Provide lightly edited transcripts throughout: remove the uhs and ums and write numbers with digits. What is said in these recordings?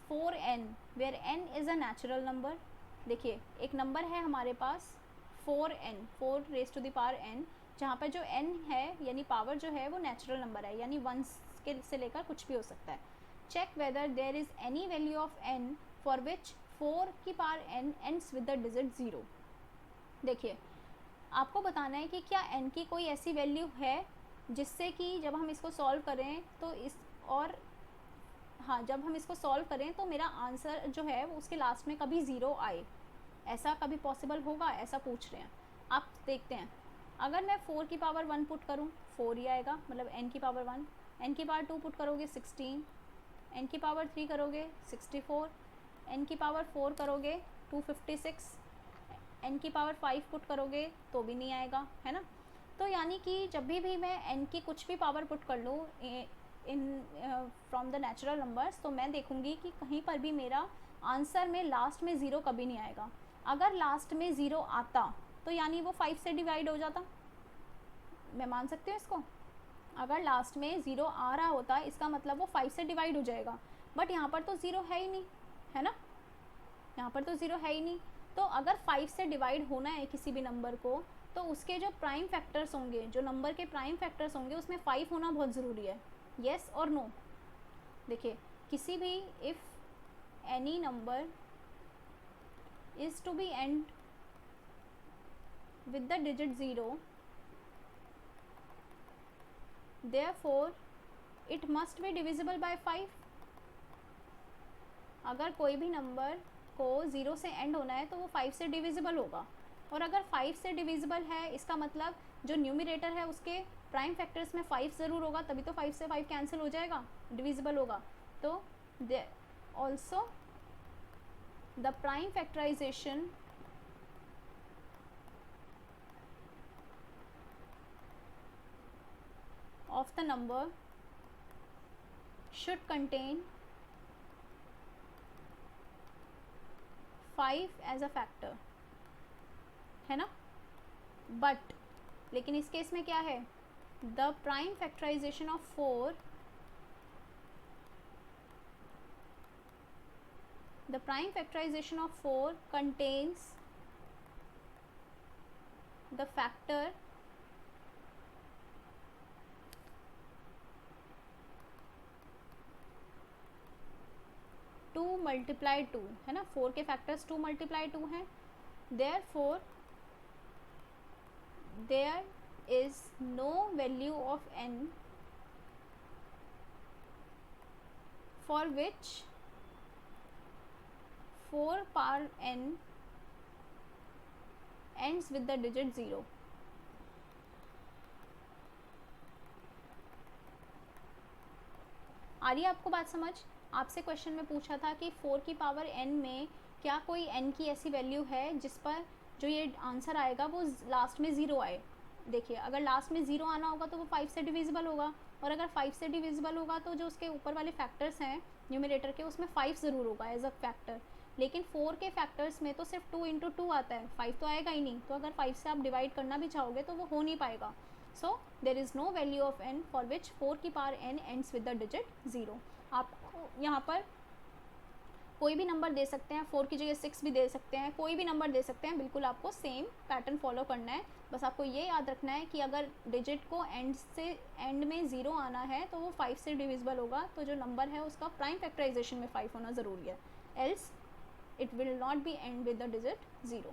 4n where n is a natural number. देखिए एक number है हमारे पास 4n, 4 raise to the power n, जहाँ पर जो n है यानी पावर जो है वो नेचुरल नंबर है, यानी 1 के से लेकर कुछ भी हो सकता है। Check whether there is any value of n for which 4 की power n ends with the digit 0। देखिए आपको बताना है कि क्या n की कोई ऐसी वैल्यू है जिससे कि जब हम इसको सॉल्व करें तो इस और हाँ जब हम इसको सॉल्व करें तो मेरा आंसर जो है वो उसके लास्ट में कभी ज़ीरो आए, ऐसा कभी पॉसिबल होगा, ऐसा पूछ रहे हैं। आप देखते हैं अगर मैं 4 की पावर 1 पुट करूँ 4 ही आएगा, मतलब n की पावर 1, n की पावर 2 पुट करोगे 16, n की पावर 3 करोगे 64, n की पावर 4 करोगे 256, n की पावर 5 पुट करोगे तो भी नहीं आएगा, है ना। तो यानी कि जब भी मैं n की कुछ भी पावर पुट कर लूँ in from the natural numbers, तो मैं देखूँगी कि कहीं पर भी मेरा आंसर में लास्ट में ज़ीरो कभी नहीं आएगा। अगर लास्ट में ज़ीरो आता तो यानी वो 5 से डिवाइड हो जाता, मैं मान सकती हूँ इसको। अगर लास्ट में ज़ीरो आ रहा होता इसका मतलब वो 5 से डिवाइड हो जाएगा, बट यहाँ पर तो ज़ीरो है ही नहीं, है ना, यहाँ पर तो ज़ीरो है ही नहीं। तो अगर 5 से डिवाइड होना है किसी भी नंबर को तो उसके जो प्राइम फैक्टर्स होंगे, जो नंबर के प्राइम फैक्टर्स होंगे उसमें 5 होना बहुत ज़रूरी है। येस और नो। देखिए किसी भी if any number is to be end with the digit 0, therefore it must be divisible by 5। अगर कोई भी नंबर को 0 से एंड होना है तो वो 5 से डिविजिबल होगा, और अगर 5 से डिविजिबल है इसका मतलब जो न्यूमरेटर है उसके प्राइम फैक्टर्स में 5 ज़रूर होगा, तभी तो 5 से 5 कैंसिल हो जाएगा, डिविजिबल होगा। तो also the prime factorisation of the number should contain 5 as a factor, है ना। बट लेकिन इस केस में क्या है, the prime factorisation of 4, the prime factorisation of 4 contains the factor 2 multiply 2, है ना, 4 के फैक्टर्स 2 मल्टीप्लाई 2 हैं। therefore there is no value of n for which 4 power n ends with the digit 0। आ रही है आपको बात समझ। आपसे क्वेश्चन में पूछा था कि 4 की पावर n में क्या कोई n की ऐसी वैल्यू है जिस पर जो ये आंसर आएगा वो लास्ट में ज़ीरो आए। देखिए अगर लास्ट में ज़ीरो आना होगा तो वो 5 से डिविजिबल होगा, और अगर 5 से डिविजिबल होगा तो जो उसके ऊपर वाले फैक्टर्स हैं न्यूमरेटर के उसमें 5 ज़रूर होगा एज अ फैक्टर। लेकिन 4 के फैक्टर्स में तो सिर्फ 2 इंटू 2 आता है, 5 तो आएगा ही नहीं। तो अगर 5 से आप डिवाइड करना भी चाहोगे तो वो हो नहीं पाएगा। So there is no value of n for which 4 की power n ends with the digit 0। आपको यहाँ पर कोई भी नंबर दे सकते हैं, 4 की जगह 6 भी दे सकते हैं, कोई भी नंबर दे सकते हैं, बिल्कुल आपको सेम पैटर्न फॉलो करना है। बस आपको ये याद रखना है कि अगर डिजिट को एंड में 0 आना है तो वो 5 से डिविजिबल होगा, तो जो नंबर है उसका प्राइम फैक्टराइजेशन में 5 होना ज़रूरी है, else it will not be end with the digit 0।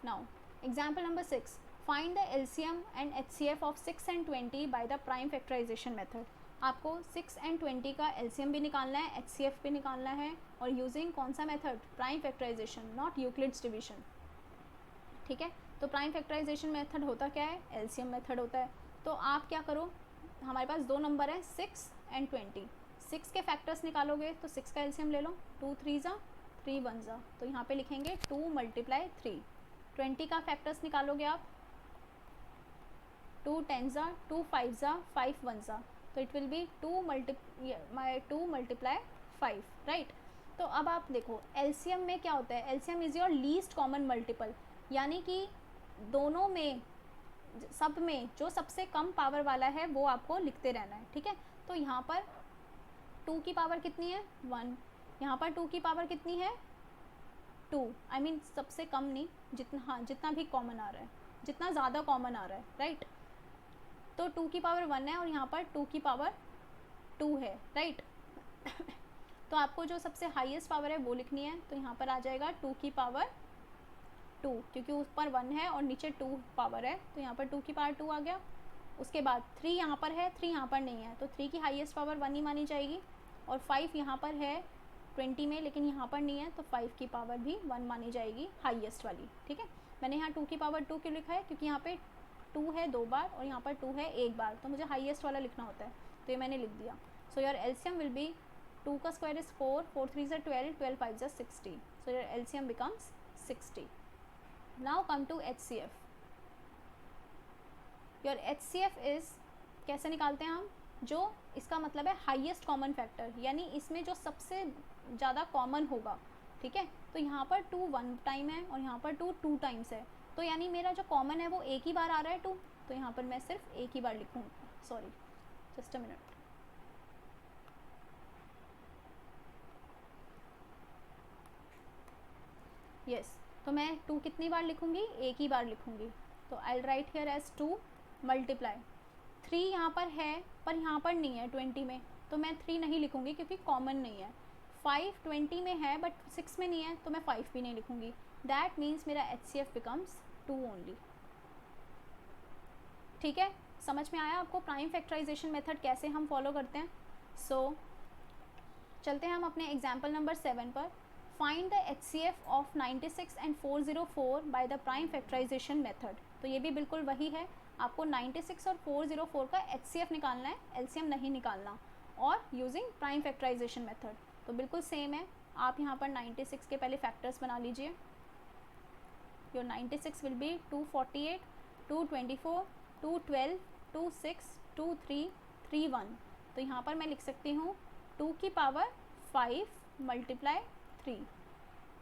Now example number 6, find the LCM and HCF of 6 and 20 by the prime factorization method। आपको 6 and 20 का LCM भी निकालना है, HCF भी निकालना है, और यूजिंग कौन सा method, prime factorisation, not Euclid's division. ठीक है, तो प्राइम फैक्टराइजेशन मेथड होता क्या है, LCM मेथड होता है। तो आप क्या करो, हमारे पास दो नंबर है 6 and 20, 6 के फैक्टर्स निकालोगे तो 6 का LCM ले लो, 2 3 ज़ा 3 1 ज़ा, तो यहाँ पे लिखेंगे 2 मल्टीप्लाई 3। 20 का फैक्टर्स निकालोगे आप, 2 10 ज़ा 2 5 ज़ा 5 1 ज़ा, तो it will be 2 multiply 5, right. तो अब आप देखो LCM में क्या होता है, LCM is your least common multiple, यानी कि दोनों में सब में जो सबसे कम पावर वाला है वो आपको लिखते रहना है। ठीक है, तो यहाँ पर 2 की पावर कितनी है 1, यहाँ पर 2 की पावर कितनी है 2, आई मीन सबसे कम नहीं, जितना, हाँ जितना भी कॉमन आ रहा है, जितना ज़्यादा कॉमन आ रहा है, राइट। तो 2 की पावर 1 है और यहाँ पर 2 की पावर 2 है, राइट। तो आपको जो सबसे हाईएस्ट पावर है वो लिखनी है, तो यहाँ पर आ जाएगा 2 की पावर 2, क्योंकि ऊपर 1 है और नीचे 2 पावर है, तो यहाँ पर 2 की पावर 2 आ गया। उसके बाद 3 यहाँ पर है, 3 यहाँ पर नहीं है, तो 3 की हाईएस्ट पावर 1 ही मानी जाएगी, और 5 यहाँ पर है 20 में, लेकिन यहाँ पर नहीं है, तो 5 की पावर भी 1 मानी जाएगी, हाईएस्ट वाली, ठीक है। मैंने यहाँ 2 की पावर 2 क्यों लिखा है, क्योंकि यहाँ पे 2 है 2 बार और यहाँ पर 2 है 1 बार, तो मुझे हाईएस्ट वाला लिखना होता है, तो ये मैंने लिख दिया। So your LCM will be 2 का square is 4, 4 3 is 12, 12 5 is 60, so your LCM becomes 60. Now come to HCF. Your HCF is, कैसे निकालते हैं हम, जो इसका मतलब है हाईएस्ट कॉमन फैक्टर, यानी इसमें जो सबसे ज़्यादा कॉमन होगा, ठीक है। तो यहाँ पर 2 1 टाइम है और यहाँ पर 2 2 टाइम्स है, तो यानी मेरा जो कॉमन है वो एक ही बार आ रहा है 2, तो यहाँ पर मैं सिर्फ एक ही बार लिखूँगी, sorry just a minute. Yes, तो मैं 2 कितनी बार लिखूँगी, एक ही बार लिखूँगी, तो आई राइट हियर एज 2 मल्टीप्लाई 3 यहाँ पर है पर यहाँ पर नहीं है 20 में, तो मैं 3 नहीं लिखूँगी क्योंकि कॉमन नहीं है। 5 20 में है बट 6 में नहीं है, तो मैं 5 भी नहीं लिखूँगी। दैट मीन्स मेरा HCF बिकम्स 2 ओनली, ठीक है। समझ में आया आपको प्राइम फैक्टराइजेशन मेथड कैसे हम फॉलो करते हैं। सो चलते हैं हम अपने एग्जाम्पल नंबर 7 पर। Find the HCF of 96 and 404 by the prime factorisation method. तो ये भी बिल्कुल वही है, आपको 96 और 404 का HCF निकालना है, LCM नहीं निकालना, और यूजिंग प्राइम फैक्टराइजेशन मेथड। तो बिल्कुल सेम है। आप यहाँ पर 96 के पहले फैक्टर्स बना लीजिए। Your 96 will be 248, 224, 212, 26, 23, 31। तो यहाँ पर मैं लिख सकती हूँ 2 की पावर 5 मल्टीप्लाई 3।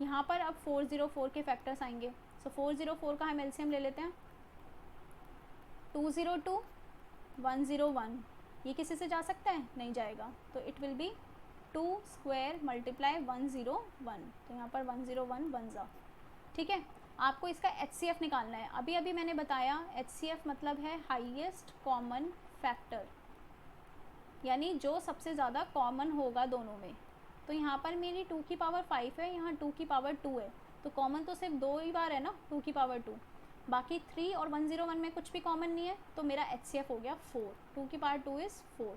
यहाँ पर अब 404 के फैक्टर्स आएंगे, सो 404 का हम एलसीएम ले लेते हैं। 202, 101, ये किसी से जा सकता है, नहीं जाएगा, तो it will be 2 square multiply 101, तो यहाँ पर 101 बन जा, ठीक है। आपको इसका HCF निकालना है। अभी अभी मैंने बताया HCF मतलब है हाईएस्ट कॉमन फैक्टर, यानी जो सबसे ज़्यादा कॉमन होगा दोनों में। तो यहाँ पर मेरी 2 की पावर 5 है, यहाँ 2 की पावर 2 है, तो कॉमन तो सिर्फ 2 ही बार है ना 2 की पावर 2, बाकी 3 और 101 में कुछ भी कॉमन नहीं है, तो मेरा HCF हो गया 4। 2 की पावर 2 इज़ 4,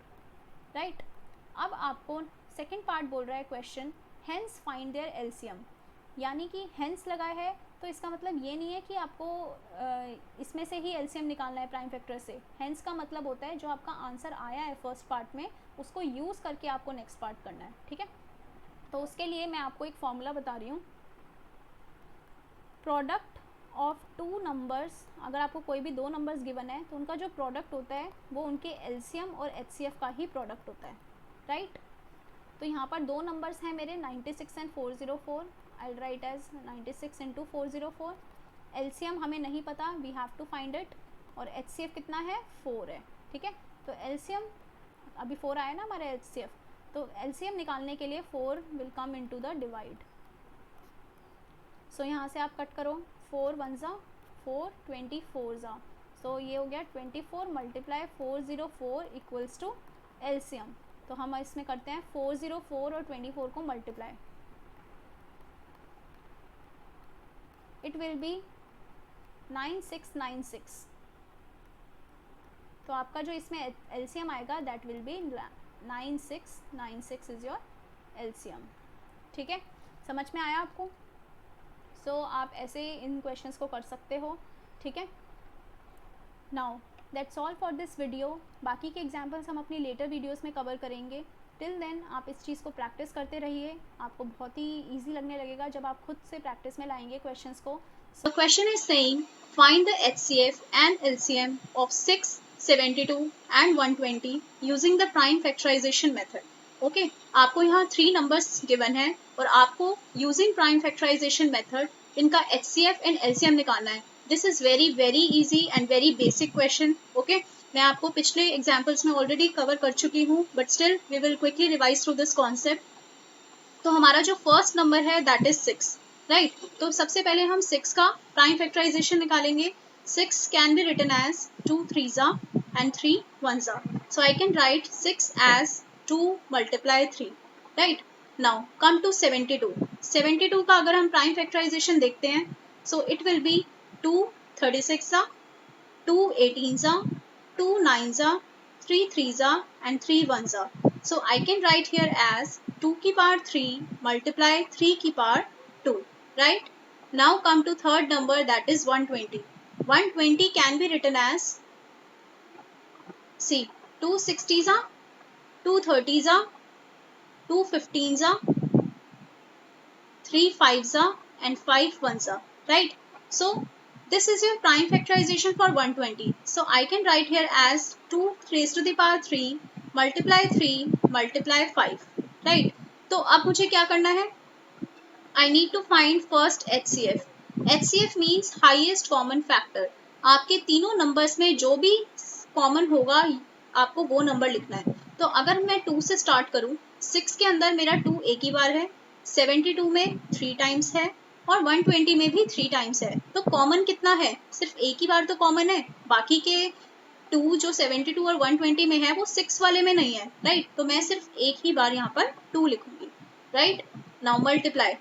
राइट। अब आपको सेकेंड पार्ट बोल रहा है question, hence find their LCM, यानी कि हेंस लगा है तो इसका मतलब ये नहीं है कि आपको इसमें से ही LCM निकालना है प्राइम फैक्टर से। हेंस का मतलब होता है जो आपका आंसर आया है फर्स्ट पार्ट में, उसको यूज़ करके आपको नेक्स्ट पार्ट करना है, ठीक है। तो उसके लिए मैं आपको एक फॉर्मूला बता रही हूँ। प्रोडक्ट ऑफ 2 नंबर्स, अगर आपको कोई भी 2 नंबर्स गिवन है तो उनका जो प्रोडक्ट होता है वो उनके LCM और HCF का ही प्रोडक्ट होता है, राइट। तो यहाँ पर 2 नंबर्स हैं मेरे 96 and 404, I write as 96 into 404। LCM हमें नहीं पता, we have to find it, और HCF कितना है 4 है, ठीक है। तो LCM अभी 4 आया ना हमारे HCF, तो LCM निकालने के लिए 4 will come into the divide. So यहाँ से आप कट करो, 4 1 जा 4, 24 जा, सो ये हो गया 24 मल्टीप्लाई 404 इक्वल्स टू LCM। तो हम इसमें करते हैं 404 और 24 को मल्टीप्लाई, इट विल बी 9696। तो आपका जो इसमें LCM आएगा that will be 9696 is your LCM, ठीक है। समझ में आया आपको। सो आप ऐसे इन क्वेश्चंस को कर सकते हो, ठीक है। Now that's all for this video. बाकी के एग्जाम्पल्स हम अपनी लेटर वीडियोस में कवर करेंगे। टिल देन आप इस चीज़ को प्रैक्टिस करते रहिए, आपको बहुत ही ईजी लगने लगेगा जब आप खुद से प्रैक्टिस में लाएंगे क्वेश्चंस को। The question is saying find the HCF and LCM of 6, 72 and 120 using the prime factorization method. Okay, आपको यहाँ 3 numbers given है और आपको using prime factorization method इनका HCF and LCM निकालना है। This is very very easy and very basic question. Okay, मैं आपको पिछले examples में already cover कर चुकी हूँ, but still we will quickly revise through this concept. तो हमारा जो फर्स्ट नंबर है दैट इज 6, राइट। तो सबसे पहले हम 6 का प्राइम फैक्टराइजेशन निकालेंगे। 6 can be written as 2 3s and 3 1s, so I can write 6 as 2 multiply 3, right। Now come to 72। 72 का अगर हम प्राइम फैक्टराइजेशन देखते हैं, so it will be 2 36, 2 18s, 2 9s, 3 3s and 3 1s, so I can write here as 2 की power 3 multiply 3 की power 2, right। now come to third number, that is 120। 120 can be written as, see, 2 60s, 2 30s, 2 15s, 3 5s and 5 1s, right। so this is your prime factorization for 120, so I can write here as 2 raised to the power 3 multiply 3 multiply 5, right। तो अब मुझे क्या करना है, I need to find first HCF। HCF means highest common factor। आपके तीनों numbers में जो भी कॉमन होगा आपको वो नंबर लिखना है। तो अगर मैं 2 से स्टार्ट करूं, 6 के अंदर मेरा 2 एक ही बार है, 72 में 3 टाइम्स है और 120 में भी 3 टाइम्स है। तो कॉमन कितना है, सिर्फ एक ही बार तो कॉमन है, बाकी के 2 जो 72 और 120 में है वो 6 वाले में नहीं है, राइट। तो मैं सिर्फ एक ही बार यहाँ पर 2 लिखूंगी, राइट। नाउ मल्टीप्लाई,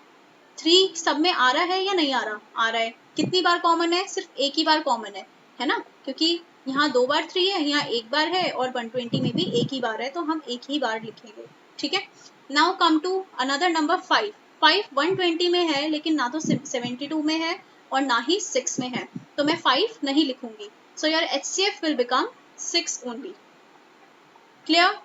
3 सब में आ रहा है या नहीं आ रहा, आ रहा है। कितनी बार कॉमन है, सिर्फ एक ही बार कॉमन है ना, क्योंकि यहाँ 2 बार 3 है, यहाँ एक बार है और 120 में भी एक ही बार है, तो हम एक ही बार लिखेंगे, ठीक है। Now come to another number 5। 5 120 में है लेकिन ना तो 72 में है और ना ही 6 में है, तो मैं 5 नहीं लिखूंगी। So your HCF will become 6 only, clear.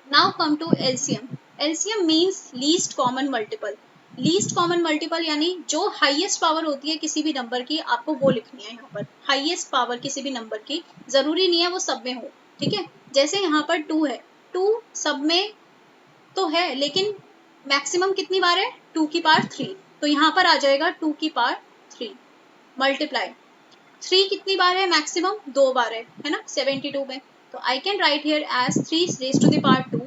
Now come to LCM। LCM means least common multiple. Least common multiple यानी जो हाईएस्ट पावर होती है किसी भी नंबर की, आपको वो लिखनी है यहाँ पर। हाईएस्ट पावर किसी भी नंबर की, जरूरी नहीं है वो सब में हो, ठीक है। जैसे यहाँ पर 2 है, 2 सब में तो है लेकिन मैक्सिमम कितनी बार है, 2 की पावर 3, तो यहाँ पर आ जाएगा 2 की पावर 3 मल्टीप्लाई 3 कितनी बार है, मैक्सिमम 2 बार है ना 72 में, तो I can write here as 3 raise to the power 2।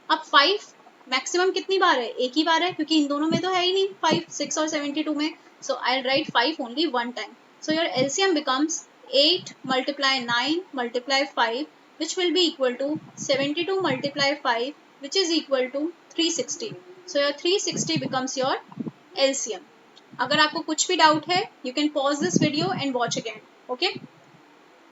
अब 5 मैक्सिमम कितनी बार है, एक ही बार है, क्योंकि इन दोनों में तो है ही नहीं 5 6 और 72 में, so I write 5 only one time. So your LCM becomes 8 multiply 9 multiply 5 which will be equal to 72 multiply 5 which is equal to 360। so your 360 becomes your LCM। अगर आपको कुछ भी डाउट है, you can pause this video and watch again, okay.